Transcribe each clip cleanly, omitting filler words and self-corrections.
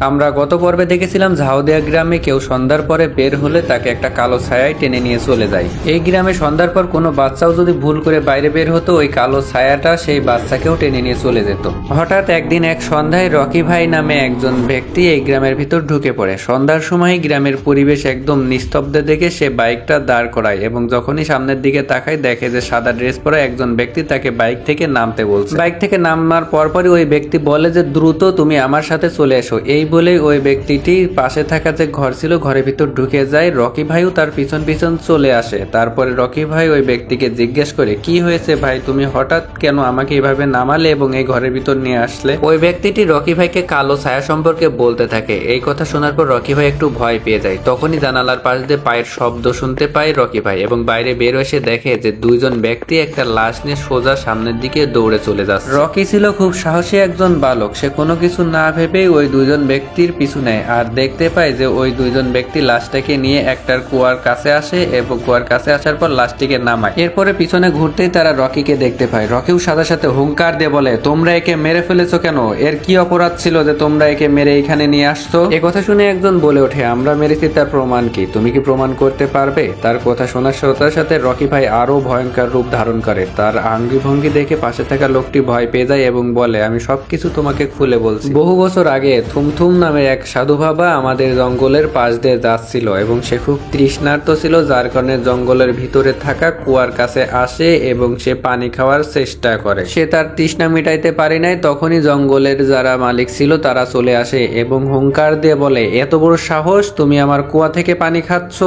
আমরা গত পর্বে দেখেছিলাম ঝাউদিয়া গ্রামে কেউ সন্ধ্যার পরে বের হলে তাকে একটা কালো ছায়ায় টেনে নিয়ে চলে যায়। এই গ্রামে সন্ধ্যার পর কোনো বাচ্চাও যদি ভুল করে বাইরে বের হতো, ওই কালো ছায়াটা সেই বাচ্চাকেও টেনে নিয়ে চলে যেত। হঠাৎ একদিন এক সন্ধ্যায় রকি ভাই নামে একজন ব্যক্তি এই গ্রামের ভিতর ঢুকে পড়ে। সন্ধ্যার সময় গ্রামের পরিবেশ একদম নিস্তব্ধ দেখে সে বাইকটা দাঁড় করায় এবং যখনই সামনের দিকে তাকায় দেখে যে সাদা ড্রেস পরা একজন ব্যক্তি তাকে বাইক থেকে নামতে বলছে। বাইক থেকে নামার পরপরই ওই ব্যক্তি বলে যে দ্রুত তুমি আমার সাথে চলে এসো। এই বলেই ওই ব্যক্তিটি পাশে থাকা যে ঘর ছিল ঘরের ভিতর ঢুকে যায়। রকি ভাইও তার পিছন পিছন চলে আসে। তারপরে রকি ভাই ওই ব্যক্তিকে জিজ্ঞেস করে, কি হয়েছে ভাই, তুমি হঠাৎ কেন আমাকে এইভাবে নামালে এবং এই ঘরের ভিতর নিয়ে আসলে? ওই ব্যক্তিটি রকি ভাইকে কালো ছায়া সম্পর্কে বলতে থাকে। এই কথা শোনার পর রকি ভাই একটু ভয় পেয়ে যায়। তখনই জানালার পাশ দিয়ে পায়ের শব্দ শুনতে পায় রকি ভাই এবং বাইরে বের এসে দেখে যে দুইজন ব্যক্তি একটা লাশ নিয়ে সোজা সামনের দিকে দৌড়ে চলে যাচ্ছে। রকি ছিল খুব সাহসী একজন বালক। সে কোনো কিছু না ভেবেই ওই দুইজন ব্যক্তির পিছু নেয় আর দেখতে পায় যে ওই দুইজন ব্যক্তি লাশটাকে নিয়ে একটার কুয়ার কাছে আসে এবং কুয়ার কাছে আসার পর লাশটিকে নামায়। এরপরে পিছনে ঘুরতেই তারা রকিকে দেখতে পায়। রকিও সাথে সাথে হুঙ্কার দিয়ে বলে, তোমরা একে মেরে ফেলেছো কেন? এর কি অপরাধ ছিল যে তোমরা একে মেরে এখানে নিয়ে আসছো? এ কথা শুনে একজন বলে ওঠে, আমরা মেরেছি, তার প্রমাণ কি? তুমি কি প্রমাণ করতে পারবে? তার কথা শোনার সাথে সাথে রকি ভাই আরো ভয়ঙ্কর রূপ ধারণ করে। তার আঙ্গি ভঙ্গি দেখে পাশে থাকা লোকটি ভয় পেয়ে যায় এবং বলে, আমি সবকিছু তোমাকে খুলে বলছি। বহু বছর আগে থুমথুম নামে এক সাধু বাবা আমাদের জঙ্গলের পাশ দিয়ে যাচ্ছিল এবং সে খুব তৃষ্ণার্ত ছিল, যার কারণে জঙ্গলের ভিতরে থাকা কুয়ার কাছে আসে এবং সে পানি খাওয়ার চেষ্টা করে। সে তার তৃষ্ণা মিটাইতে পারে নাই। তখনই জঙ্গলের যারা মালিক ছিল তারা চলে আসে এবং হুঙ্কার দিয়ে বলে, এত বড় সাহস, তুমি আমার কুয়া থেকে পানি খাচ্ছ?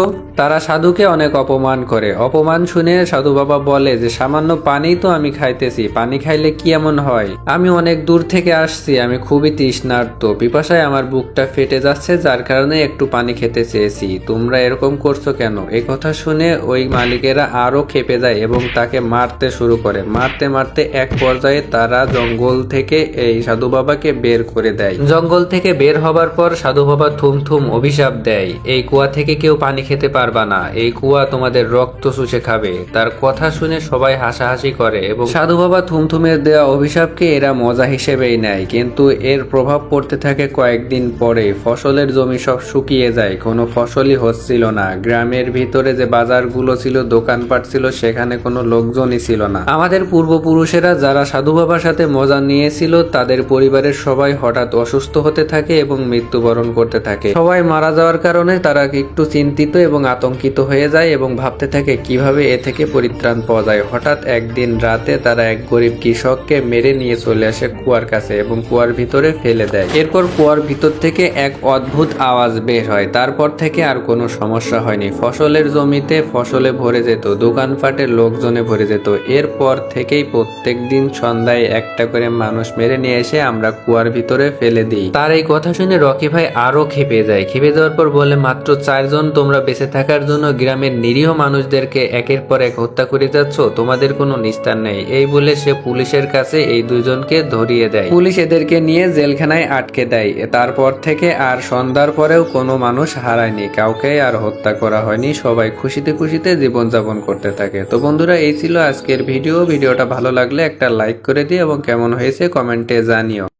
তারা সাধুকে অনেক অপমান করে। অপমান শুনে সাধু বাবা বলে যে সামান্য পানি তো আমি খাইতেছি, পানি খাইলে কি এমন হয়? আমি অনেক দূর থেকে আসছি, আমি খুবই তৃষ্ণার্ত, পিপাসায় আমার বুকটা ফেটে যাচ্ছে, যার কারণে একটু পানি খেতে চেয়েছি। তোমরা এরকম করছো কেন? এই কথা শুনে ওই মালিকেরা আরো খেপে যায় এবং তাকে মারতে শুরু করে। মারতে মারতে এক পর্যায়ে তারা জঙ্গল থেকে এই সাধু বাবাকে বের করে দেয়। জঙ্গল থেকে বের হবার পর সাধু বাবা থুমথুম অভিশাপ দেয়, এই কুয়া থেকে কেউ পানি খেতে পারবা না, এই কুয়া তোমাদের রক্ত শুষে খাবে। তার কথা শুনে সবাই হাসাহাসি করে এবং সাধু বাবা থুমথুমের দেওয়া অভিশাপকে এরা মজা হিসেবেই নেয়। কিন্তু এর প্রভাব পড়তে থাকে কয়েকদিন পরে। ফসলের জমি সব শুকিয়ে যায়, কোনো ফসলই হচ্ছিল না। গ্রামের ভিতরে যে বাজারগুলো ছিল, দোকানপাট ছিল, সেখানে কোনো লোকজনই ছিল না। আমাদের পূর্বপুরুষেরা যারা সাধু বাবার সাথে মজা নিয়েছিল তাদের পরিবারের সবাই হঠাৎ অসুস্থ হতে থাকে এবং মৃত্যুবরণ করতে থাকে। সবাই মারা যাওয়ার কারণে তারা একটু চিন্তিত এবং আতঙ্কিত হয়ে যায় এবং ভাবতে থাকে কিভাবে এ থেকে পরিত্রাণ পাওয়া যায়। হঠাৎ একদিন রাতে তারা এক গরিব কৃষককে মেরে নিয়ে চলে আসে কুয়ার কাছে এবং কুয়ার ভিতরে ফেলে দেয়। এরপর কুয়ার ভিতর থেকে এক অদ্ভুত আওয়াজ বের হয়। তারপর থেকে আর কোনো সমস্যা হয়নি। ফসলের জমিতে ফসলে ভরে যেত, দোকানপাটে লোকজনে ভরে যেত। এরপর থেকেই প্রত্যেক দিন সন্ধ্যায় একটা করে মানুষ মেরে নিয়ে এসে আমরা কুয়ার ভিতরে ফেলে দিই। তার এই কথা শুনে রকি ভাই আরো খেপে যায়। খেপে যাওয়ার পর বলে, মাত্র 4 জন তোমরা বেঁচে থাকার জন্য গ্রামের নিরীহ মানুষদেরকে একের পর এক হত্যা করে যাচ্ছ, তোমাদের কোনো নিস্তার নেই। এই বলে সে পুলিশের কাছে এই দুইজনকে ধরিয়ে দেয়। পুলিশ এদেরকে নিয়ে জেলখানায় আটকে দেয়। তারপর থেকে আর সন্ধ্যার পরেও কোনো মানুষ হারায়নি, কাউকে আর হত্যা করা হয়নি। সবাই খুশিতে খুশিতে জীবনযাপন করতে থাকে। তো বন্ধুরা, এই ছিল আজকের ভিডিওটা ভালো লাগলে একটা লাইক করে দিও এবং কেমন হয়েছে কমেন্টে জানিও।